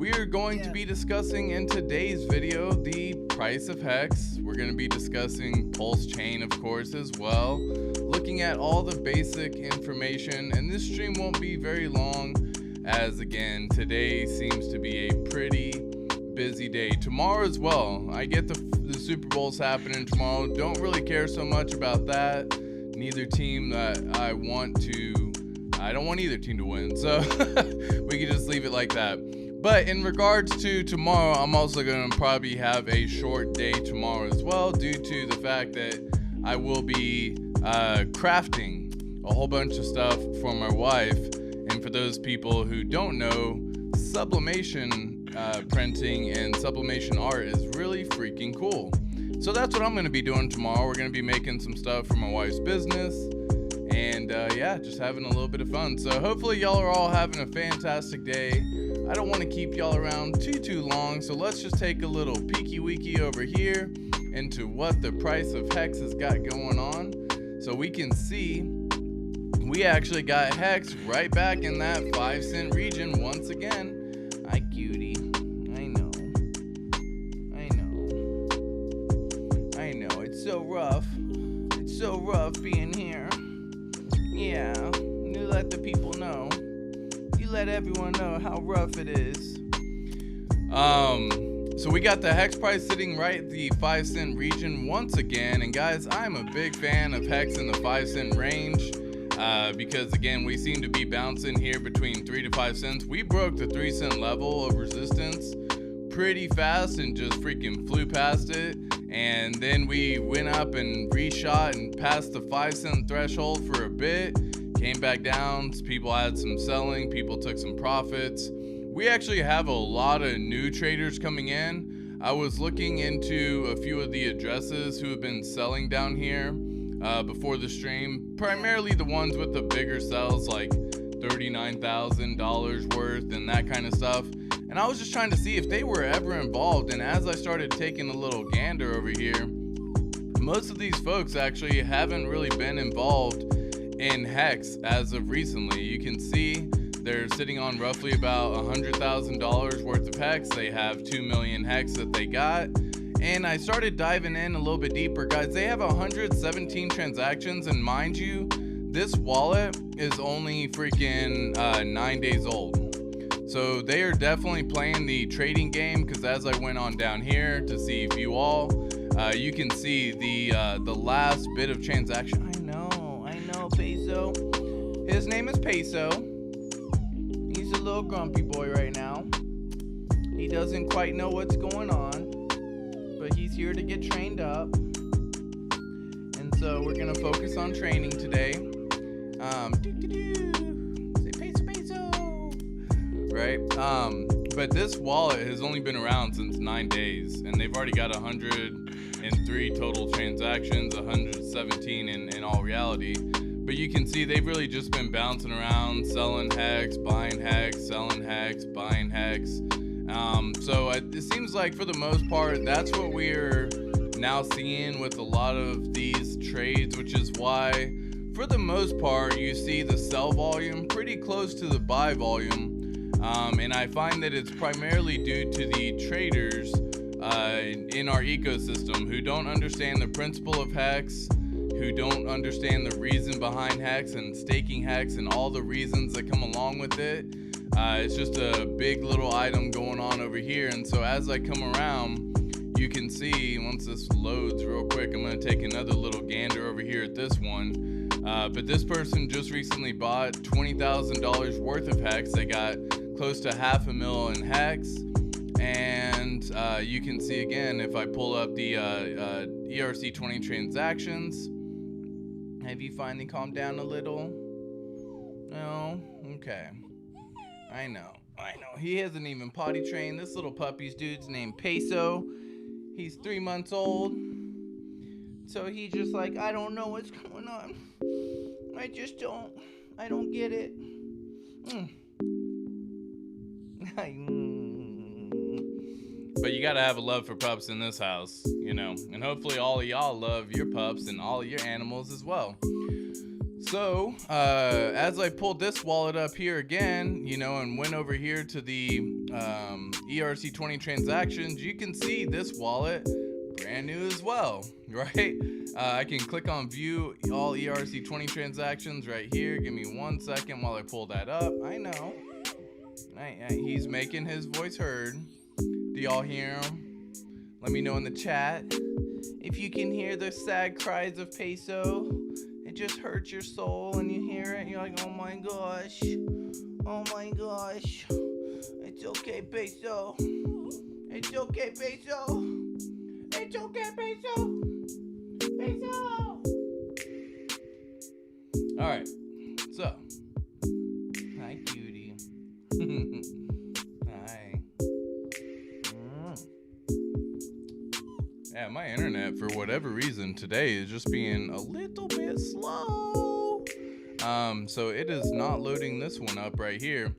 we are going to be discussing in today's video the price of HEX. We're going to be discussing PulseChain, of course, as well, looking at all the basic information. And this stream won't be very long, as again, today seems to be a pretty busy day. Tomorrow as well. I get the Super Bowl's happening tomorrow. Don't really care so much about that. Neither team that I don't want either team to win, so we can just leave it like that. But in regards to tomorrow, I'm also going to probably have a short day tomorrow as well, due to the fact that I will be crafting a whole bunch of stuff for my wife. And for those people who don't know, sublimation printing and sublimation art is really freaking cool. So that's what I'm going to be doing tomorrow. We're going to be making some stuff for my wife's business. And yeah, just having a little bit of fun. So hopefully y'all are all having a fantastic day. I don't want to keep y'all around too long, so let's just take a little peeky weeky over here into what the price of HEX has got going on. So we can see we actually got HEX right back in that 5-cent region once again. Hi, cutie. I know. It's so rough. It's so rough being here. Yeah, you let the people know. You let everyone know how rough it is. So we got the HEX price sitting right at the 5-cent region once again. And guys, I'm a big fan of HEX in the 5-cent range because again, we seem to be bouncing here between 3 to 5 cents. We broke the 3-cent level of resistance pretty fast and just freaking flew past it. And then we went up and reshot and passed the 5-cent threshold for a bit, came back down. People had some selling, people took some profits. We actually have a lot of new traders coming in. I was looking into a few of the addresses who have been selling down here before the stream, primarily the ones with the bigger sells, like $39,000 worth and that kind of stuff. And I was just trying to see if they were ever involved. And as I started taking a little gander over here, most of these folks actually haven't really been involved in HEX as of recently. You can see they're sitting on roughly about $100,000 worth of HEX. They have 2 million HEX that they got. And I started diving in a little bit deeper. Guys, they have 117 transactions. And mind you, this wallet is only freaking 9 days old. So they are definitely playing the trading game, because as I went on down here to see view all, you can see the last bit of transaction. I know, Peso. His name is Peso. He's a little grumpy boy right now. He doesn't quite know what's going on, but he's here to get trained up. And so we're gonna focus on training today. Right? But this wallet has only been around since 9 days, and they've already got 103 total transactions, 117 in all reality. But you can see they've really just been bouncing around, selling HEX, buying HEX, selling HEX, buying HEX. So it seems like for the most part, that's what we're now seeing with a lot of these trades, which is why for the most part, you see the sell volume pretty close to the buy volume. And I find that it's primarily due to the traders in our ecosystem who don't understand the principle of HEX, who don't understand the reason behind HEX and staking HEX and all the reasons that come along with it. It's just a big little item going on over here. And so as I come around, you can see, once this loads real quick, I'm going to take another little gander over here at this one. But this person just recently bought $20,000 worth of HEX. They got close to $500,000 in HEX. And you can see again, if I pull up the ERC20 transactions, have you finally calmed down a little? No? Okay. I know. He hasn't even potty trained. This little puppy's dude's named Peso. He's 3 months old. So he's just like, I don't know what's going on. I don't get it. But you gotta have a love for pups in this house, you know. And hopefully all of y'all love your pups and all of your animals as well. So as I pulled this wallet up here again, you know, and went over here to the ERC20 transactions, you can see this wallet brand new as well, right? I can click on view all ERC20 transactions right here. Give me 1 second while I pull that up. I know. He's making his voice heard. Do y'all hear him? Let me know in the chat if you can hear the sad cries of Peso. It just hurts your soul and you hear it and you're like, oh my gosh. Oh my gosh. It's okay, Peso. It's okay, Peso. It's okay, Peso. Peso. Alright. So. Hi, cutie. Hi. Yeah, my internet, for whatever reason, today is just being a little bit slow. So it is not loading this one up right here.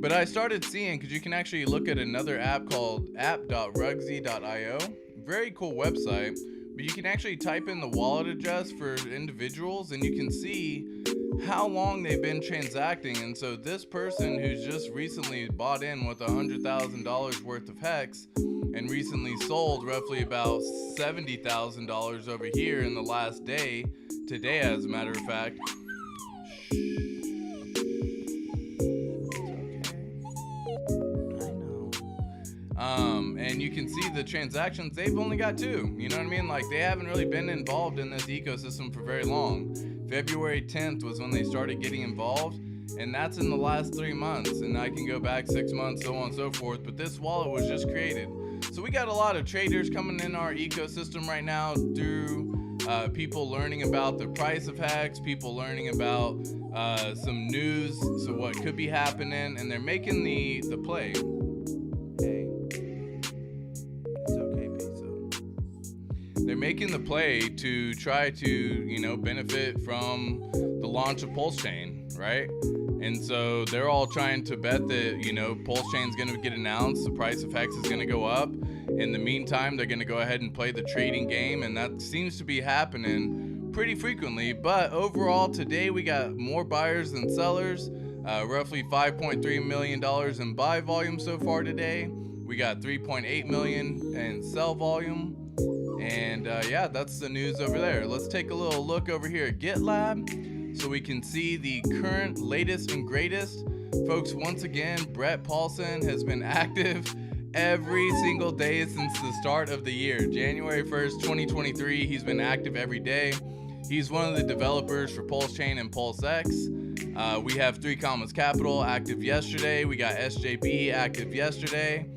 But I started seeing, because you can actually look at another app called app.rugsy.io. Very cool website. But you can actually type in the wallet address for individuals and you can see how long they've been transacting. And so this person who's just recently bought in with $100,000 worth of HEX and recently sold roughly about $70,000 over here in the last day, today as a matter of fact. And you can see the transactions, they've only got 2, you know what I mean? Like, they haven't really been involved in this ecosystem for very long. February 10th was when they started getting involved, and that's in the last 3 months, and I can go back 6 months, so on and so forth, but this wallet was just created. So we got a lot of traders coming in our ecosystem right now through people learning about the price of HEX, people learning about some news, so what could be happening, and they're making the play. They're making the play to try to, you know, benefit from the launch of PulseChain, right? And so they're all trying to bet that, you know, PulseChain's going to get announced, the price of HEX is going to go up. In the meantime, they're going to go ahead and play the trading game, and that seems to be happening pretty frequently. But overall, today we got more buyers than sellers, roughly $5.3 million in buy volume so far today. We got 3.8 million in sell volume. And yeah, that's the news over there. Let's take a little look over here at GitLab so we can see the current latest and greatest. Folks, once again, Brett Paulson has been active every single day since the start of the year. January 1st, 2023, he's been active every day. He's one of the developers for PulseChain and PulseX. We have 3 Commas Capital active yesterday. We got SJB active yesterday.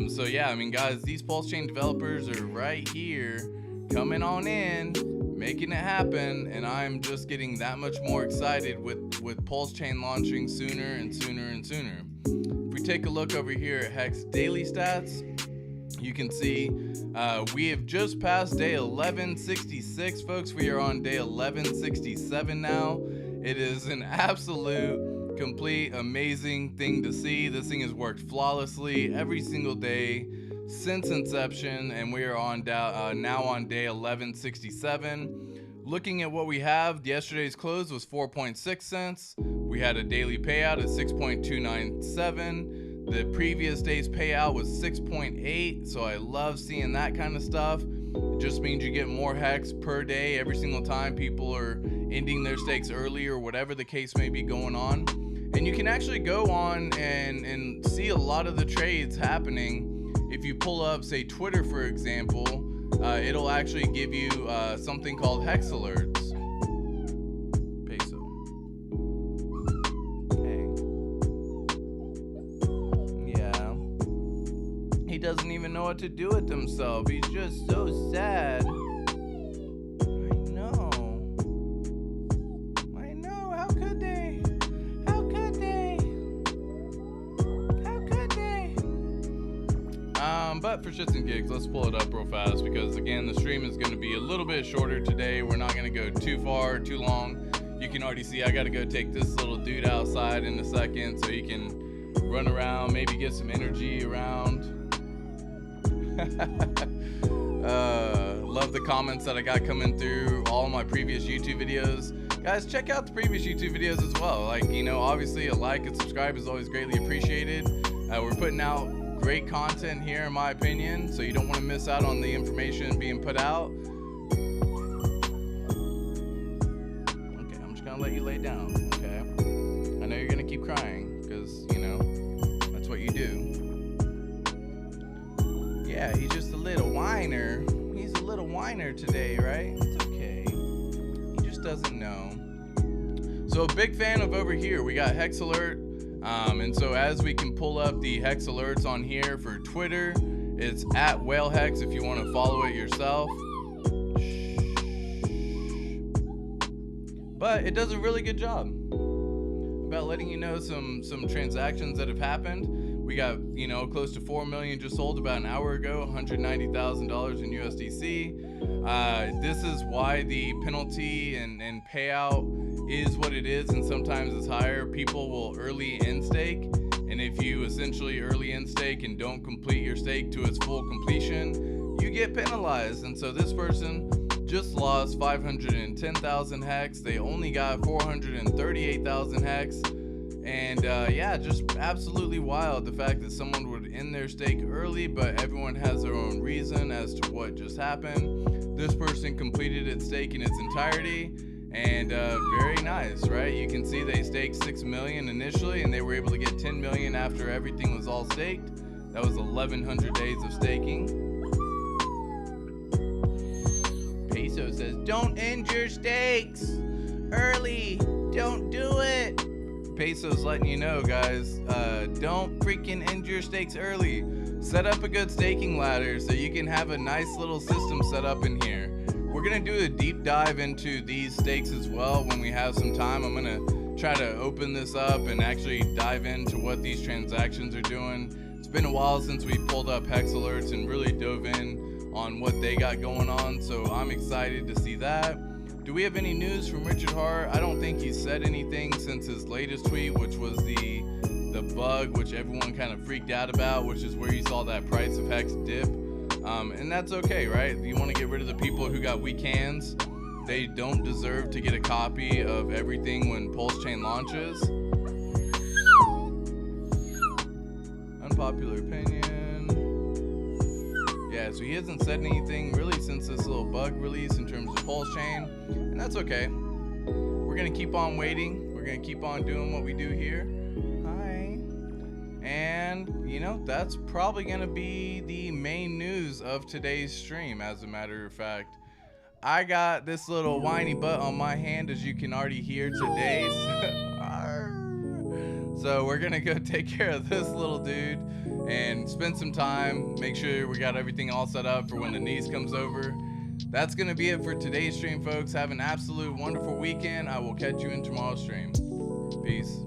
So yeah, I mean, guys, these PulseChain developers are right here coming on in, making it happen, and I'm just getting that much more excited with PulseChain launching sooner and sooner and sooner. If we take a look over here at HEX daily stats, you can see we have just passed day 1166, folks. We are on day 1167 now. It is an absolute complete amazing thing to see. This thing has worked flawlessly every single day since inception, and we are on now on day 1167. Looking at what we have, yesterday's close was 4.6 cents. We had a daily payout at 6.297. The previous day's payout was 6.8, so I love seeing that kind of stuff. It just means you get more HEX per day every single time people are ending their stakes early or whatever the case may be going on. And you can actually go on and see a lot of the trades happening. If you pull up, say, Twitter, for example, it'll actually give you something called HEX alerts. Peso. Hey. Yeah. He doesn't even know what to do with himself. He's just so sad. But for shits and gigs, let's pull it up real fast because, again, the stream is going to be a little bit shorter today. We're not going to go too far, too long. You can already see I got to go take this little dude outside in a second so he can run around, maybe get some energy around. Love the comments that I got coming through all my previous YouTube videos. guys, check out the previous YouTube videos as well. Like, you know, obviously a like and subscribe is always greatly appreciated. We're putting out great content here, in my opinion, so you don't want to miss out on the information being put out. Okay, I'm just gonna let you lay down. Okay, I know you're gonna keep crying because, you know, that's what you do. Yeah, he's just a little whiner. He's a little whiner today, right? It's okay. He just doesn't know. So a big fan of over here, we got HEX alert. And so as we can pull up the HEX alerts on here for Twitter, it's at WhaleHEX if you want to follow it yourself. But it does a really good job about letting you know some transactions that have happened. We got, you know, close to 4 million just sold about an hour ago, $190,000 in USDC. This is why the penalty and payout is what it is, and sometimes it's higher. People will early end stake, and if you essentially early end stake and don't complete your stake to its full completion, you get penalized. And so this person just lost 510,000 HEX. They only got 438,000 HEX. And yeah, just absolutely wild, the fact that someone would end their stake early, but everyone has their own reason as to what just happened. This person completed its stake in its entirety, and very nice, right? You can see they staked 6 million initially, and they were able to get 10 million after everything was all staked. That was 1,100 days of staking. Peso says, don't end your stakes early, don't do it. Peso's letting you know, guys, don't freaking end your stakes early. Set up a good staking ladder so you can have a nice little system set up in here. We're gonna do a deep dive into these stakes as well when we have some time. I'm gonna try to open this up and actually dive into what these transactions are doing. It's been a while since we pulled up HEX alerts and really dove in on what they got going on, so I'm excited to see that. Do we have any news from Richard Hart? I don't think he's said anything since his latest tweet, which was the bug, which everyone kind of freaked out about, which is where you saw that price of HEX dip. And that's okay, right? You want to get rid of the people who got weak hands. They don't deserve to get a copy of everything when PulseChain launches. Unpopular opinion. Yeah, so he hasn't said anything really since this little bug release in terms of PulseChain, and that's okay. We're gonna keep on waiting. We're gonna keep on doing what we do here. Hi. And, you know, that's probably gonna be the main news of today's stream, as a matter of fact. I got this little whiny butt on my hand, as you can already hear today. So we're gonna go take care of this little dude and spend some time, make sure we got everything all set up for when the niece comes over. That's gonna be it for today's stream, folks. Have an absolute wonderful weekend. I will catch you in tomorrow's stream. Peace.